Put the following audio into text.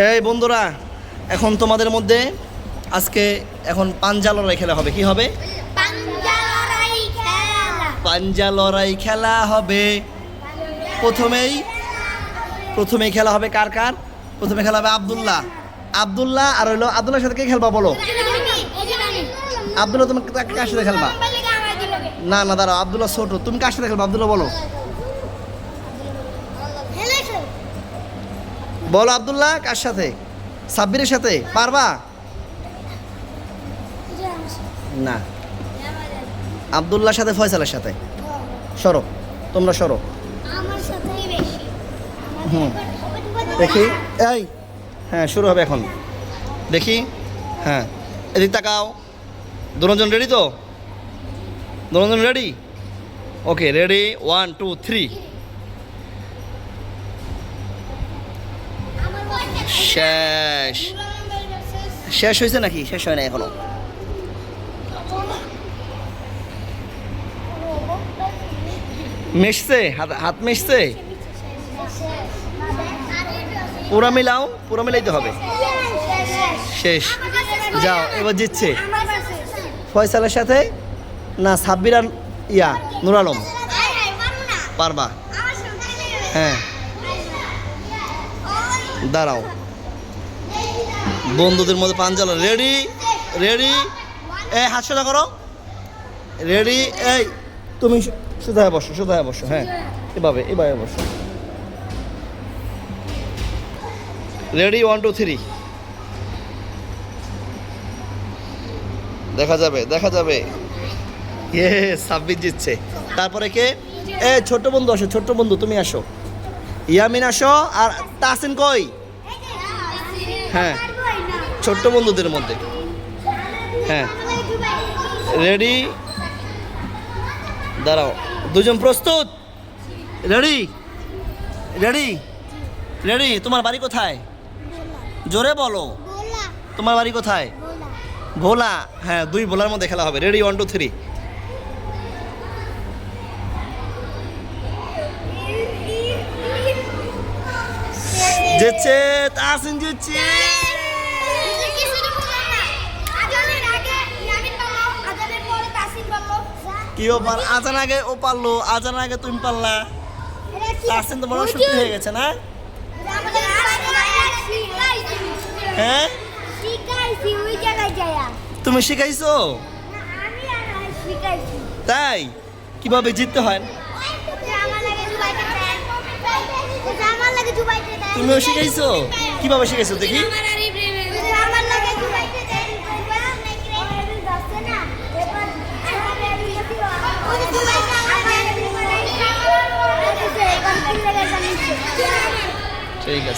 এই বন্ধুরা, এখন তোমাদের মধ্যে আজকে এখন পাঞ্জা লড়াই খেলা হবে। কি হবে? পাঞ্জা লড়াই খেলা হবে। প্রথমেই খেলা হবে কার কার? প্রথমে খেলা হবে আব্দুল্লাহ আর হইলো আব্দুল্লাহর সাথে কে খেলবা বলো? আব্দুল্লাহ, তুমি কার সাথে খেলবা? না না, দাঁড়াও, আব্দুল্লাহ ছোট, তুমি কার সাথে খেলবা? আব্দুল্লাহ বলো বলো আব্দুল্লাহ কার সাথে? সাব্বিরের সাথে পারবা? না, আব্দুল্লাহর সাথে ফয়সালের সাথে। সরো, তোমরা সরো। দেখি, এই হ্যাঁ, শুরু হবে এখন। দেখি, হ্যাঁ, এদিক তাকাও। দুজন রেডি তো? দুজন রেডি? ওকে, রেডি, 1 2 3। শেষ হয়েছে নাকি? শেষ হয় না এখনো। মিশছে, হাত মিশছে। পুরা মিলাইতে হবে। শেষ, যাও, এবার জিতছে ফয়সালের সাথে না সাব্বির আর নূর আলম? পারবা? হ্যাঁ, দাঁড়াও, বন্ধুদের মধ্যে পাঞ্জালা। রেডি, এই হাত সোজা করো। রেডি, এই তুমি সোজা হয়ে বসো। হ্যাঁ, এভাবে বসো। রেডি, 1 2 3। দেখা যাবে। সাব্বির জিতছে। তারপরে কে? ছোট্ট বন্ধু আসো, ছোট্ট বন্ধু তুমি আসো। ইয়ামিন আসো। আর তাসিন কই? হ্যাঁ, ছোট্ট বন্ধুদের মধ্যে। হ্যাঁ, রেডি, দাঁড়াও, দুজন প্রস্তুত? রেডি। তোমার বাড়ি কোথায়? জোরে বলো, তোমার বাড়ি কোথায়? ভোলা। হ্যাঁ, 2 ভোলার মধ্যে খেলা হবে। রেডি, 1 2 3। জিতছে তাসিন, জিতছে। কি ব্যাপার? আজান আগে ও পারলো, আজান আগে তুমি পারলা। তাসিন তো বড় শক্তি হয়ে গেছে না? হ্যাঁ, তুমি শিখাইছো? তাই? কিভাবে জিততে হয়? তুমিও শিখাইছো? কিভাবে শিখাইছো দেখি? ঠিক আছে।